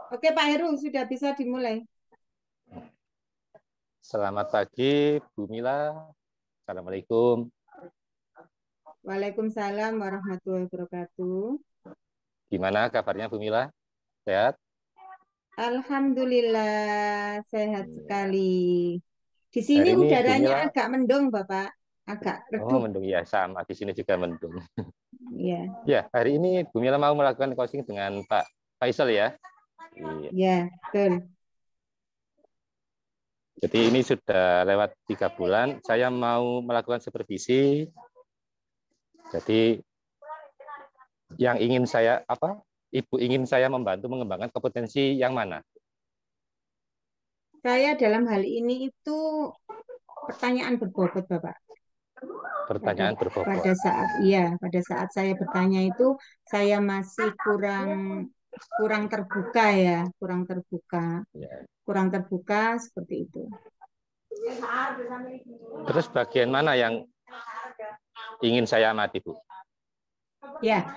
Oke, Pak Heru, sudah bisa dimulai. Selamat pagi, Bu Mila. Assalamualaikum. Waalaikumsalam warahmatullahi wabarakatuh. Gimana kabarnya, Bu Mila? Sehat? Alhamdulillah, sehat Iya. sekali. Di sini Hari ini Bu udaranya Mila, agak mendung, Bapak. Agak redup. mendung ya, sama di sini juga mendung. Ya, Ya, hari ini Bu Mila mau melakukan coaching dengan Pak Faisal ya. Iya. ya, betul. Jadi ini sudah lewat 3 bulan. Saya mau melakukan supervisi. Jadi yang ingin saya Ibu ingin saya membantu mengembangkan kompetensi yang mana? Saya dalam hal ini itu pertanyaan berbobot, Bapak. Pada Pertanyaan berbobot. pada saat saya bertanya itu saya masih kurang kurang terbuka ya, Ya. kurang terbuka seperti itu. Terus bagian mana yang ingin saya amati, Bu? Ya,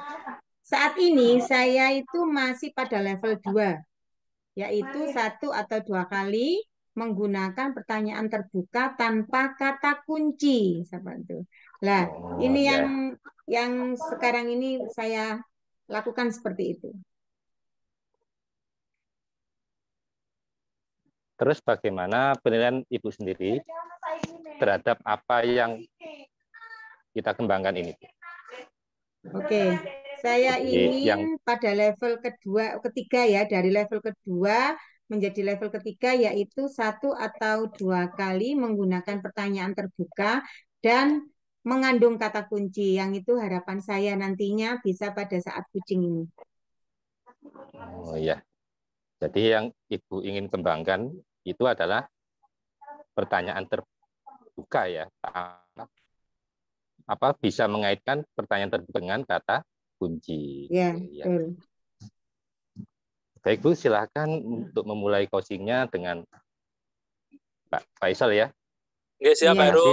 saat ini saya itu masih pada level 2, yaitu 1 atau 2 kali menggunakan pertanyaan terbuka tanpa kata kunci, seperti itu. Lah, Oh ini yang ya. sekarang ini saya lakukan seperti itu. Terus bagaimana penilaian Ibu sendiri terhadap apa yang kita kembangkan ini? Oke, saya Jadi yang ingin pada level ketiga ya, dari level kedua menjadi level ketiga, yaitu 1 atau 2 kali menggunakan pertanyaan terbuka dan mengandung kata kunci. Yang itu harapan saya nantinya bisa pada saat coaching ini. oh ya. Jadi yang Ibu ingin kembangkan itu adalah pertanyaan terbuka ya. Apa bisa mengaitkan pertanyaan terbuka dengan kata kunci. Ya, Ya. betul. Baik Bu, silakan untuk memulai coachingnya dengan Pak Faisal ya. Oke, siap Pak Iya. Heru.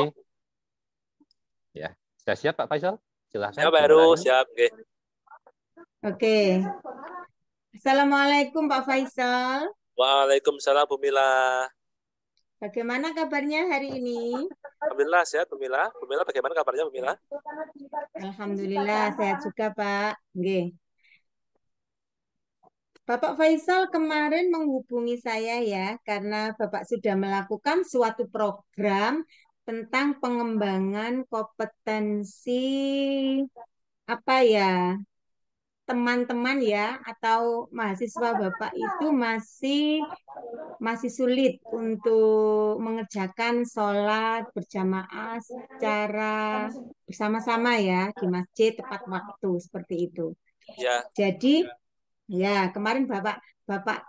Ya, sudah siap Pak Faisal? Silakan Siap Pak Heru, dimulai. siap. Oke. Oke. Assalamualaikum Pak Faisal. Waalaikumsalam Bu Mila. Bagaimana kabarnya hari ini? Alhamdulillah sehat Bu Mila. Bu Mila bagaimana kabarnya Bu Mila? Alhamdulillah sehat juga Pak. Oke. Bapak Faisal kemarin menghubungi saya ya, karena Bapak sudah melakukan suatu program tentang pengembangan kompetensi apa ya, teman-teman ya, atau mahasiswa Bapak itu masih sulit untuk mengerjakan sholat berjamaah secara bersama-sama ya di masjid tepat waktu seperti itu. Ya. Jadi ya, kemarin Bapak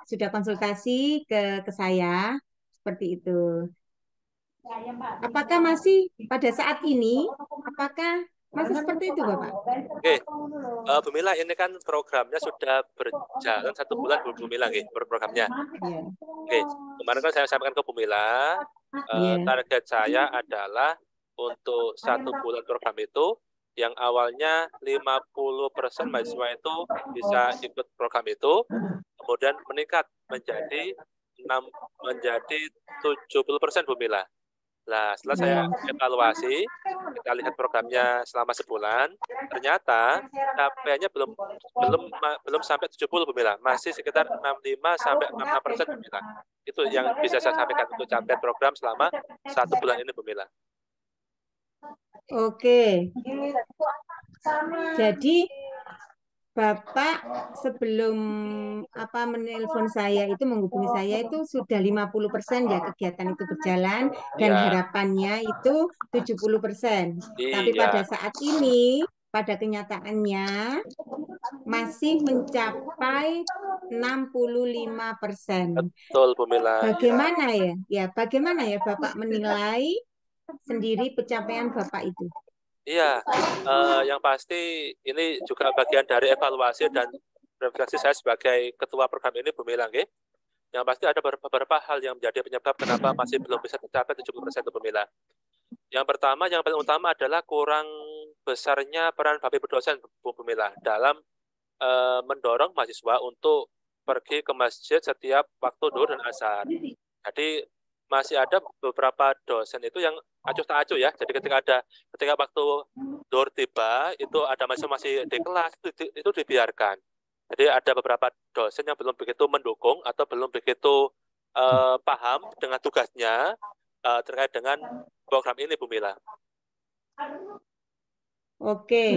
sudah konsultasi ke saya seperti itu. Apakah masih pada saat ini? Apakah masih seperti itu, Bapak? Oke. Bu Mila, ini kan programnya sudah berjalan 1 bulan Bu Mila nggih, programnya. Iya. Oke. Kemarin kan saya sampaikan ke Bu Mila, Iya. target saya adalah untuk 1 bulan program itu yang awalnya 50% mahasiswa itu bisa ikut program itu, kemudian meningkat menjadi 70% Bu Mila. Nah, setelah saya evaluasi, kita lihat programnya selama sebulan, ternyata capaiannya belum sampai 70 Bu Mila, masih sekitar 65 sampai 66% Bu Mila. Itu yang bisa saya sampaikan untuk capaian program selama 1 bulan ini Bu Mila. Oke. Jadi Bapak sebelum menelpon saya itu menghubungi saya itu sudah 50% ya kegiatan itu berjalan dan Iya. harapannya itu 70%. Tapi pada Iya. saat ini pada kenyataannya masih mencapai 65%. Betul Bu Mila. Bagaimana ya? Ya, bagaimana ya Bapak menilai sendiri pencapaian Bapak itu? Iya, yang pasti ini juga bagian dari evaluasi dan refleksi saya sebagai ketua program ini Bu Mila nggih. Yang pasti ada beberapa hal yang menjadi penyebab kenapa masih belum bisa tercapai 70% Bu Mila. Yang pertama, yang paling utama adalah kurang besarnya peran Bapak Ibu dosen Bu Mila dalam mendorong mahasiswa untuk pergi ke masjid setiap waktu zuhur dan asar. Jadi masih ada beberapa dosen itu yang acuh tak acuh ya. Jadi ketika waktu zuhur tiba itu ada mahasiswa masih di kelas itu dibiarkan. Jadi ada beberapa dosen yang belum begitu mendukung atau belum begitu paham dengan tugasnya terkait dengan program ini, Bu Mila. Oke,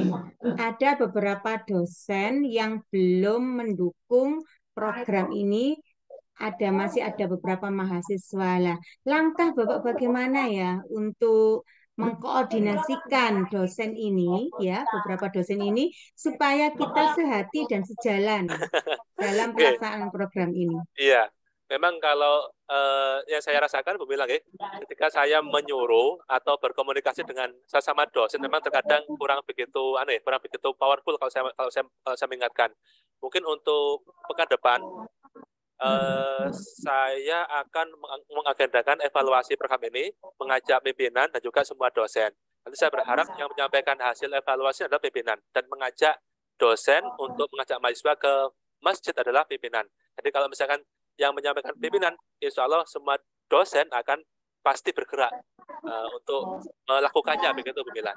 ada beberapa dosen yang belum mendukung program ini. Masih ada beberapa mahasiswa lah. Langkah Bapak bagaimana ya untuk mengkoordinasikan dosen ini, ya, beberapa dosen ini supaya kita sehati dan sejalan dalam pelaksanaan program ini. Iya, memang kalau yang saya rasakan, Bu Mila, ketika saya menyuruh atau berkomunikasi dengan sesama dosen, memang terkadang kurang begitu powerful kalau saya mengingatkan. Mungkin untuk pekan depan saya akan mengagendakan evaluasi program ini, mengajak pimpinan dan juga semua dosen. Nanti saya berharap yang menyampaikan hasil evaluasi adalah pimpinan dan mengajak dosen untuk mengajak mahasiswa ke masjid adalah pimpinan. Jadi kalau misalkan yang menyampaikan pimpinan, insya Allah semua dosen akan pasti bergerak untuk melakukannya, begitu Bu Mila.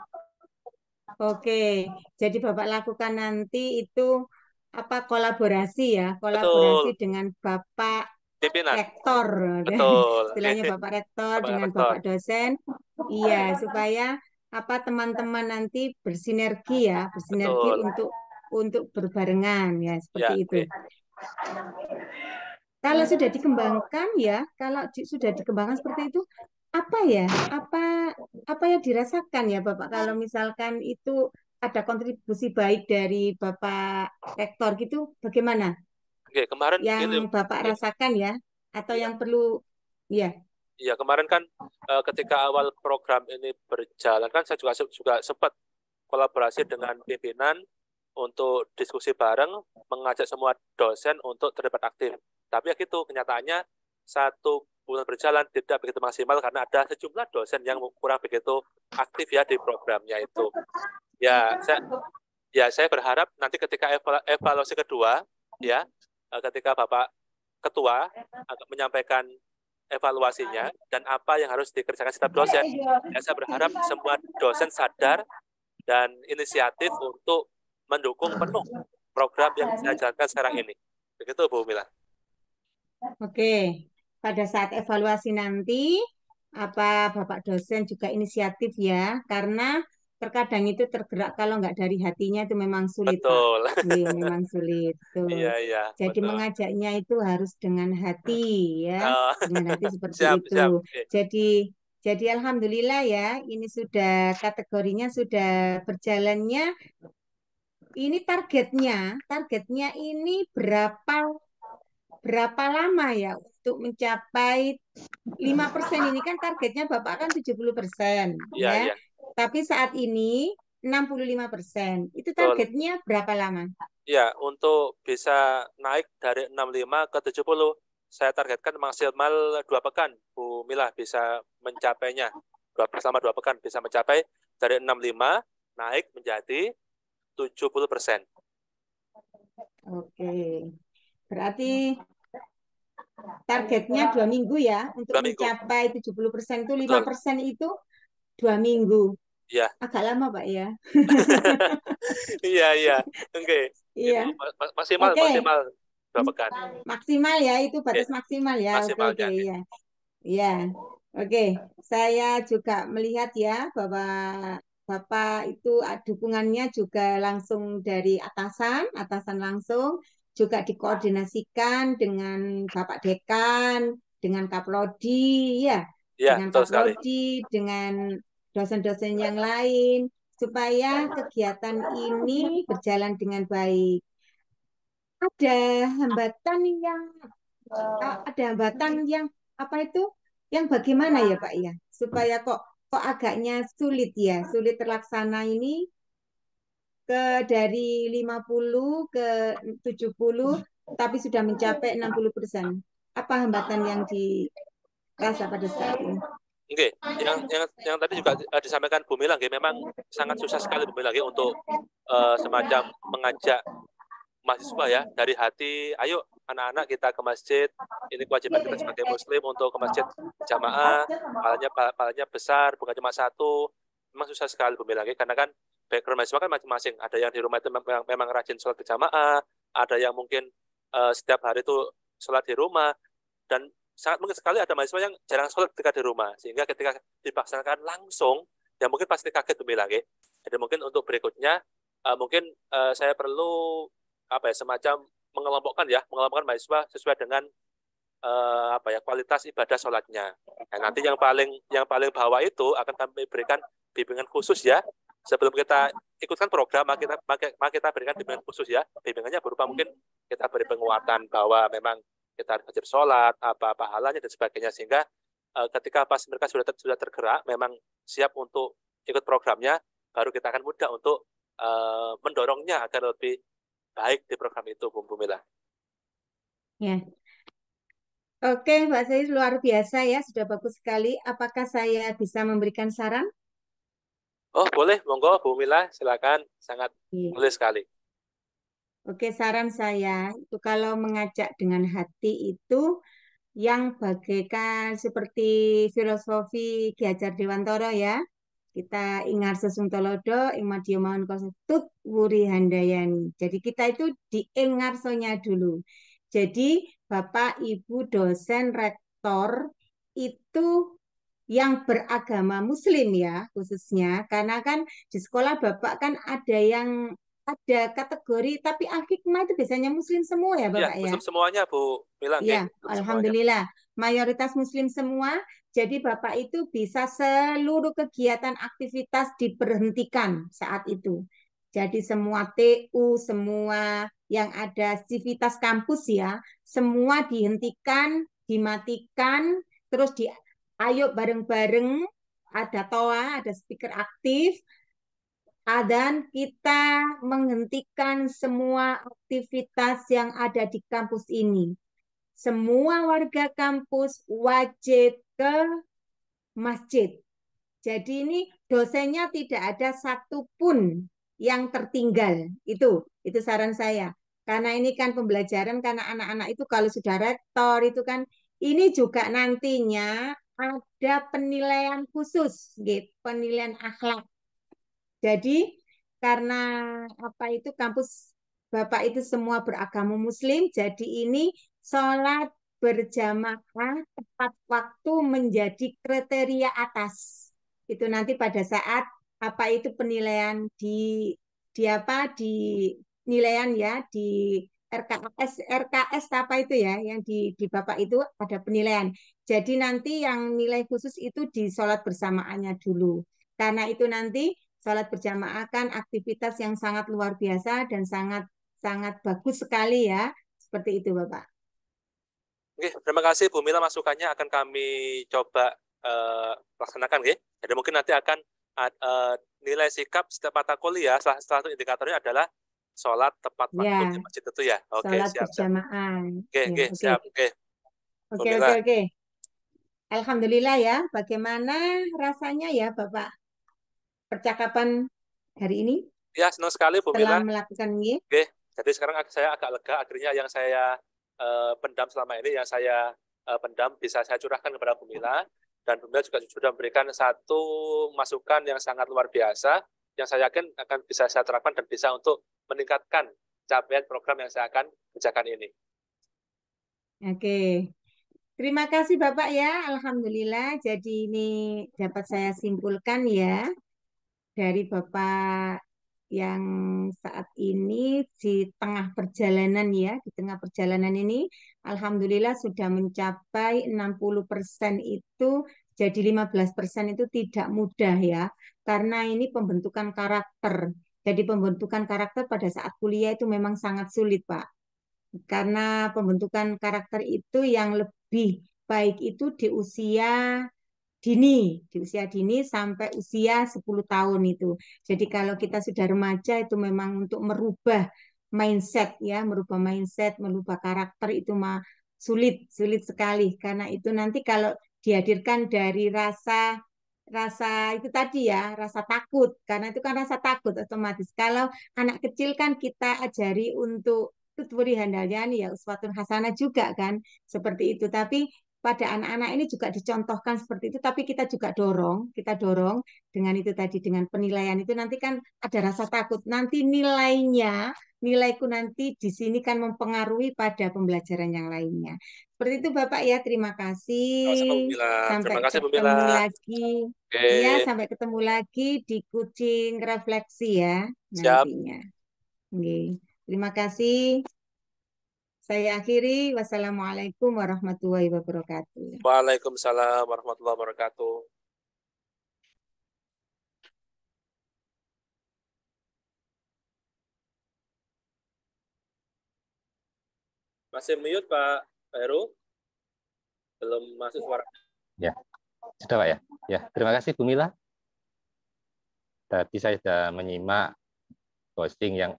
Oke, jadi Bapak lakukan nanti itu kolaborasi ya, kolaborasi dengan Bapak pimpinan. Rektor, istilahnya Bapak Rektor dengan Bapak dosen, iya supaya teman-teman nanti bersinergi ya, untuk berbarengan ya seperti itu. Kalau sudah dikembangkan ya, seperti itu, apa yang dirasakan ya Bapak kalau misalkan itu ada kontribusi baik dari Bapak Rektor gitu, bagaimana? Kemarin yang Bapak rasakan ya, atau yang perlu ya? Iya, kemarin kan ketika awal program ini berjalan kan saya juga sempat kolaborasi dengan pimpinan untuk diskusi bareng, mengajak semua dosen untuk terlibat aktif. Tapi ya gitu, kenyataannya 1 bulan berjalan tidak begitu maksimal karena ada sejumlah dosen yang kurang begitu aktif ya di programnya itu. Ya, saya berharap nanti ketika evaluasi kedua, ya, ketika Bapak Ketua akan menyampaikan evaluasinya dan apa yang harus dikerjakan setiap dosen, ya, saya berharap semua dosen sadar dan inisiatif untuk mendukung penuh program yang saya jalankan sekarang ini. Begitu Bu Mila. Oke, pada saat evaluasi nanti Bapak dosen juga inisiatif ya, karena terkadang itu tergerak kalau nggak dari hatinya itu memang sulit. Betul. Pak. Memang sulit. Tuh. Iya, jadi betul. Mengajaknya itu harus dengan hati ya, dengan hati seperti itu. Siap. Jadi alhamdulillah ya, ini sudah kategorinya sudah berjalannya. Ini targetnya ini berapa lama ya untuk mencapai 5% ini kan targetnya Bapak kan 70% ya. Tapi saat ini 65%. Itu targetnya berapa lama? Ya, untuk bisa naik dari 65 ke 70, saya targetkan maksimal 2 pekan, Bu Mila bisa mencapainya. Selama 2 pekan bisa mencapai dari 65 naik menjadi 70%. Oke. Berarti targetnya 2 minggu ya untuk mencapai 70% itu 5% itu 2 minggu. Iya. Agak lama Pak ya. Iya. Oke. Iya. Maksimal 2 pekan. Maksimal ya, itu batas maksimal ya. Oke, iya. Iya. Oke, saya juga melihat ya bahwa Bapak itu dukungannya juga langsung dari atasan langsung, juga dikoordinasikan dengan Bapak Dekan, dengan Kaprodi, ya, dengan Kaprodi, dengan dosen-dosen yang lain, supaya kegiatan ini berjalan dengan baik. Ada hambatan yang yang bagaimana ya Pak ya, supaya kok agaknya sulit terlaksana ini dari 50 ke 70 tapi sudah mencapai 60%. Apa hambatan yang dirasa pada saat ini? Oke, yang tadi juga disampaikan Bu Mila, memang sangat susah sekali Bu Mila untuk semacam mengajak mahasiswa ya dari hati, ayo anak-anak kita ke masjid, ini kewajiban kita sebagai muslim untuk ke masjid jamaah, pahalanya besar, bukan cuma satu. Memang susah sekali Bu Mila, karena kan background mahasiswa kan masing-masing. Ada yang di rumah itu memang rajin sholat berjamaah, ada yang mungkin setiap hari itu sholat di rumah, dan sangat mungkin sekali ada mahasiswa yang jarang sholat ketika di rumah, sehingga ketika dipaksanakan langsung, ya mungkin pasti kaget Bu Mila. Jadi mungkin untuk berikutnya, mungkin saya perlu semacam mengelompokkan mahasiswa sesuai dengan kualitas ibadah sholatnya. Nah, nanti yang paling bawah itu akan kami berikan bimbingan khusus ya. Sebelum kita ikutkan program, maka kita berikan bimbingan khusus ya. Bimbingannya berupa mungkin kita beri penguatan bahwa memang kita harus wajib sholat, apa pahalanya dan sebagainya, sehingga ketika pas mereka sudah tergerak, memang siap untuk ikut programnya, baru kita akan mudah untuk mendorongnya agar lebih baik di program itu, Bu Mila. Ya. Oke, Mbak Sais, luar biasa ya, sudah bagus sekali. Apakah saya bisa memberikan saran? Oh, boleh, monggo Bu Mila, silakan, sangat boleh sekali. Oke, saran saya itu kalau mengajak dengan hati itu yang bagaikan seperti filosofi Ki Hajar Dewantara ya. Kita ingat sesungtolodo, imadyo maun kosutut, wuri handayani. Jadi kita itu diingarsonya dulu. Jadi Bapak, Ibu, dosen, rektor itu yang beragama Muslim ya khususnya. Karena kan di sekolah Bapak kan ada kategori, tapi Al-Hikmah itu biasanya Muslim semua ya Ya, Bapak ya? Muslim semuanya Bu Mila. Ya, Semuanya. alhamdulillah. Mayoritas Muslim semua. Jadi Bapak itu bisa seluruh kegiatan aktivitas diberhentikan saat itu. Jadi semua TU, semua yang ada aktivitas kampus ya, semua dihentikan, dimatikan, terus ayo bareng-bareng, ada toa, ada speaker aktif, dan kita menghentikan semua aktivitas yang ada di kampus ini. Semua warga kampus wajib ke masjid. Jadi ini dosennya tidak ada satupun yang tertinggal. Itu saran saya. Karena ini kan pembelajaran, karena anak-anak itu kalau sudah rektor itu kan ini juga nantinya ada penilaian khusus, gitu, penilaian akhlak. Jadi karena kampus Bapak itu semua beragama Muslim, jadi ini sholat berjamaah tepat waktu menjadi kriteria atas. Itu nanti pada saat penilaian di nilaian ya di RKS apa itu ya yang di Bapak itu ada penilaian. Jadi nanti yang nilai khusus itu di sholat bersamaannya dulu. Karena itu nanti sholat berjamaah kan aktivitas yang sangat luar biasa dan sangat sangat bagus sekali ya. Seperti itu, Bapak. Oke, terima kasih Bu Mila, masukannya akan kami coba laksanakan. Jadi mungkin nanti akan nilai sikap setiap mata kuliah, salah satu indikatornya adalah sholat tepat waktu di masjid itu ya. Oke, sholat siap. berjamaah. Oke, siap. Oke. Alhamdulillah ya. Bagaimana rasanya ya Bapak percakapan hari ini? Ya, senang sekali Bu Mila. Setelah melakukan ini. Oke, jadi sekarang saya agak lega, akhirnya yang saya pendam selama ini, yang saya pendam bisa saya curahkan kepada Bu Mila, dan Bu Mila juga sudah memberikan satu masukan yang sangat luar biasa, yang saya yakin akan bisa saya terapkan dan bisa untuk meningkatkan capaian program yang saya akan kerjakan ini. Oke. Terima kasih Bapak ya, Alhamdulillah. Jadi ini dapat saya simpulkan ya, dari Bapak yang saat ini di tengah perjalanan ya, di tengah perjalanan ini, Alhamdulillah sudah mencapai 60% itu, jadi 15% itu tidak mudah ya, karena ini pembentukan karakter. Jadi pembentukan karakter pada saat kuliah itu memang sangat sulit, Pak. Karena pembentukan karakter itu yang lebih baik itu di usia dini sampai usia 10 tahun itu. Jadi kalau kita sudah remaja itu memang untuk merubah mindset ya, merubah karakter itu sulit sekali, karena itu nanti kalau dihadirkan dari rasa itu tadi ya, rasa takut, karena itu kan rasa takut otomatis. Kalau anak kecil kan kita ajari untuk tutwuri handalyani ya uswatun hasanah juga kan seperti itu. Tapi pada anak-anak ini juga dicontohkan seperti itu, tapi kita dorong dengan itu tadi, dengan penilaian itu nanti kan ada rasa takut nanti nilaiku nanti di sini kan mempengaruhi pada pembelajaran yang lainnya. Seperti itu Bapak ya, terima Sama-sama Bu kasih. Mila. Terima Sampai kasih Bu Mila. ketemu lagi. Oke, Ya, sampai ketemu lagi di kucing refleksi ya siap. nantinya. Oke. Terima kasih. Saya akhiri. Wassalamualaikum warahmatullahi wabarakatuh. Waalaikumsalam warahmatullahi wabarakatuh. Masih mute Pak Heru? Belum masuk suara. Ya, sudah Pak ya. Ya, terima kasih Bu Mila. Tadi saya sudah menyimak posting yang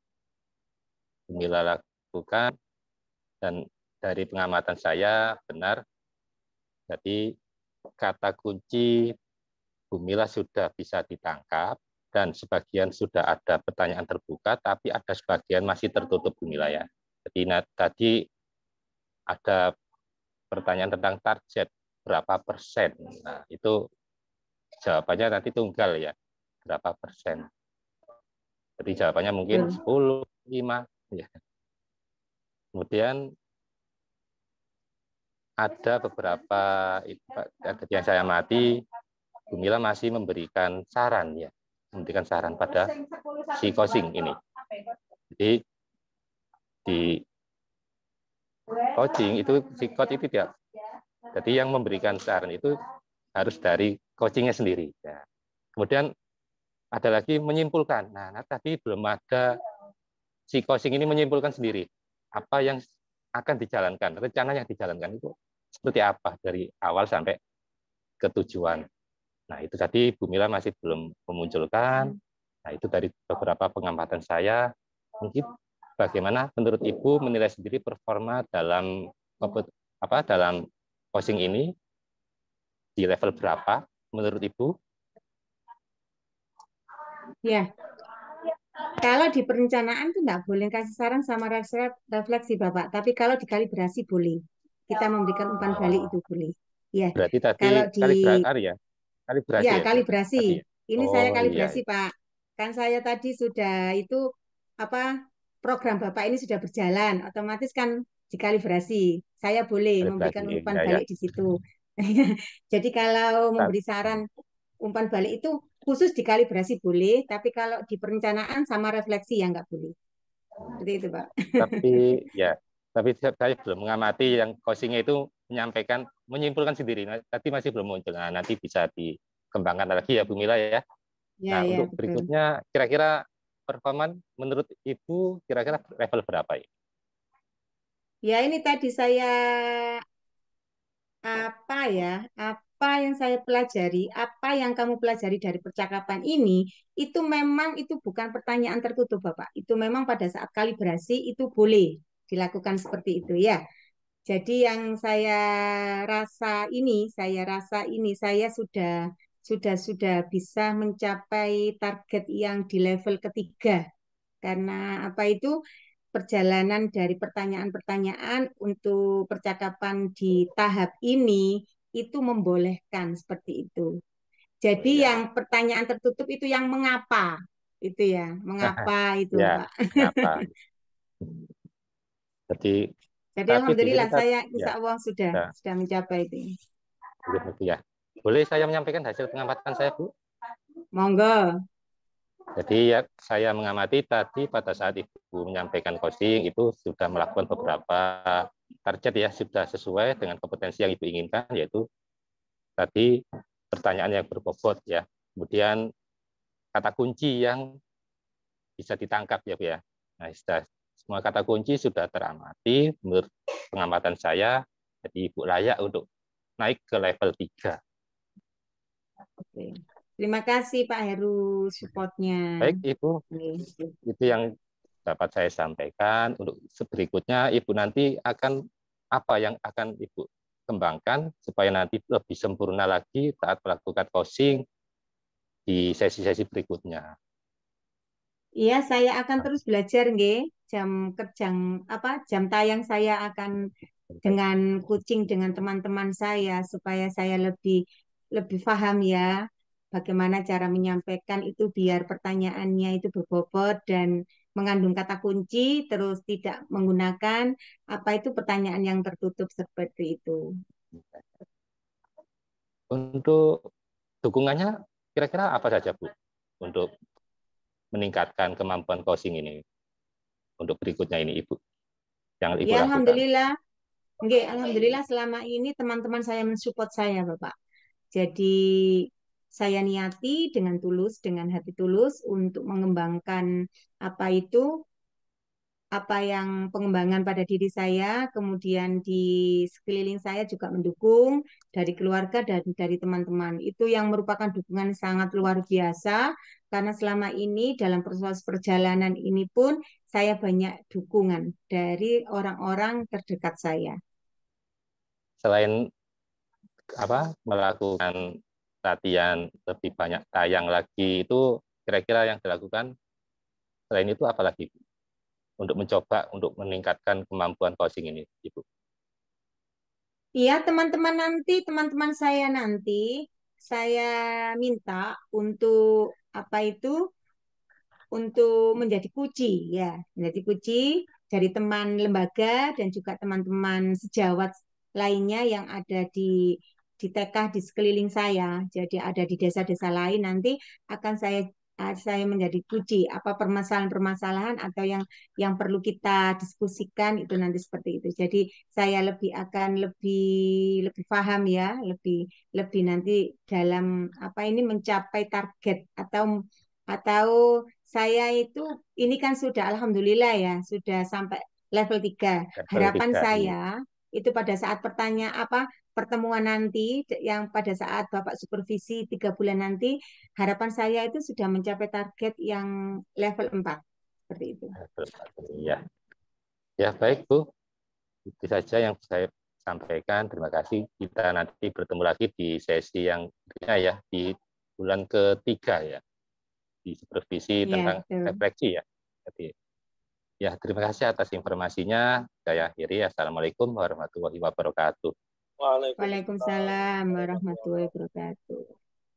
Bu Mila lakukan dan dari pengamatan saya benar. Jadi kata kunci Bu Mila sudah bisa ditangkap dan sebagian sudah ada pertanyaan terbuka, tapi ada sebagian masih tertutup Bu Mila ya. Jadi tadi ada pertanyaan tentang target berapa persen. Nah, itu jawabannya nanti tunggal ya. Berapa persen. Jadi jawabannya mungkin 10, 5. Ya. Kemudian ada beberapa yang saya amati, Bu Mila masih memberikan saran ya, memberikan saran pada si coaching ini. Jadi di coaching itu si coach itu tidak. Jadi yang memberikan saran itu harus dari coachingnya sendiri. Ya. Kemudian ada lagi menyimpulkan. Nah, tadi belum ada si coaching ini menyimpulkan sendiri apa yang akan dijalankan, rencana yang dijalankan itu seperti apa dari awal sampai ke tujuan. Nah, itu tadi Bu Mila masih belum memunculkan. Nah, itu dari beberapa pengamatan saya. Mungkin bagaimana menurut Ibu menilai sendiri performa dalam dalam coaching ini di level berapa menurut Ibu? Ya, kalau di perencanaan tuh nggak boleh kasih saran sama refleksi Bapak, tapi kalau dikalibrasi boleh. Kita memberikan umpan balik itu boleh. Ya, Berarti tadi kalau di kalibrasi ya ya tadi kalibrasi. ya. Ini saya Oh iya, kalibrasi Pak. Kan saya tadi sudah itu apa program Bapak ini sudah berjalan, otomatis kan dikalibrasi. Saya boleh kalibrasi memberikan umpan ya ya. balik di situ. Jadi kalau memberi saran umpan balik itu khusus dikalibrasi boleh, tapi kalau di perencanaan sama refleksi ya nggak boleh. Seperti itu, Pak. Tapi ya, tapi saya belum mengamati yang coachingnya itu menyimpulkan sendiri. Nah, tadi masih belum muncul. Nah, nanti bisa dikembangkan lagi ya Bu Mila ya. Ya, Nah, ya, untuk betul. berikutnya kira-kira performan menurut Ibu kira-kira level berapa ya? Ya, ini tadi saya apa yang saya pelajari, apa yang kamu pelajari dari percakapan ini, itu memang itu bukan pertanyaan tertutup, Bapak. Itu memang pada saat kalibrasi itu boleh dilakukan seperti itu ya. Jadi yang saya sudah bisa mencapai target yang di level ketiga. Karena apa itu perjalanan dari pertanyaan-pertanyaan untuk percakapan di tahap ini itu membolehkan seperti itu. Oh, Jadi ya. yang pertanyaan tertutup itu yang mengapa itu ya, mengapa itu Ya, Pak. kenapa? Jadi Jadi tapi di sini alhamdulillah saya ya, insya Allah ya, sudah mencapai itu. ya. Boleh saya menyampaikan hasil pengamatan saya, Bu? Monggo. Jadi ya, saya mengamati tadi pada saat Ibu menyampaikan coaching itu sudah melakukan beberapa target ya, sudah sesuai dengan kompetensi yang Ibu inginkan, yaitu tadi pertanyaan yang berbobot ya. Kemudian kata kunci yang bisa ditangkap ya Bu ya. Nah, semua kata kunci sudah teramati menurut pengamatan saya, jadi Ibu layak untuk naik ke level 3. Oke. Terima kasih Pak Heru supportnya. Baik Ibu, Oke. itu yang dapat saya sampaikan. Untuk berikutnya Ibu nanti akan apa yang akan Ibu kembangkan supaya nanti lebih sempurna lagi saat melakukan coaching di sesi-sesi berikutnya. Iya, saya akan terus belajar, nggih. jam tayang saya akan dengan kucing dengan teman-teman saya supaya saya lebih lebih paham ya bagaimana cara menyampaikan itu biar pertanyaannya itu berbobot dan mengandung kata kunci terus tidak menggunakan apa itu pertanyaan yang tertutup seperti itu. Untuk dukungannya kira-kira apa saja, Bu, untuk meningkatkan kemampuan coaching ini untuk berikutnya ini, Ibu, yang Ibu Ya, lakukan? alhamdulillah. Nggih, alhamdulillah selama ini teman-teman saya mensupport saya, Bapak. Jadi saya niati dengan tulus, dengan hati tulus untuk mengembangkan apa itu, apa yang pengembangan pada diri saya, kemudian di sekeliling saya juga mendukung dari keluarga dan dari teman-teman. Itu yang merupakan dukungan sangat luar biasa karena selama ini dalam proses perjalanan ini pun saya banyak dukungan dari orang-orang terdekat saya. Selain melakukan latihan lebih banyak tayang lagi, itu kira-kira yang dilakukan selain itu apa lagi, Bu, untuk mencoba untuk meningkatkan kemampuan coaching ini, Ibu? Iya, teman-teman saya nanti, saya minta untuk apa itu, untuk menjadi kuci, ya, menjadi kuci dari teman lembaga dan juga teman-teman sejawat lainnya yang ada di TK di sekeliling saya. Jadi ada di desa-desa lain nanti akan saya menjadi kuci apa permasalahan-permasalahan atau yang perlu kita diskusikan itu nanti seperti itu. Jadi saya lebih paham ya, lebih lebih nanti dalam apa ini mencapai target atau saya itu ini kan sudah alhamdulillah ya, sudah sampai level 3. Level Harapan 3, iya. saya itu pada saat pertemuan nanti yang pada saat Bapak supervisi 3 bulan nanti, harapan saya itu sudah mencapai target yang level 4. Seperti itu. Iya. Ya, baik, Bu. Itu saja yang saya sampaikan. Terima kasih. Kita nanti bertemu lagi di sesi yang berikutnya ya, di bulan ketiga ya, di supervisi Ya, tentang betul. refleksi ya. Jadi, ya, terima kasih atas informasinya. Saya akhiri. Assalamualaikum warahmatullahi wabarakatuh. Waalaikumsalam Waalaikumsalam warahmatullahi warahmatullahi wabarakatuh. wabarakatuh.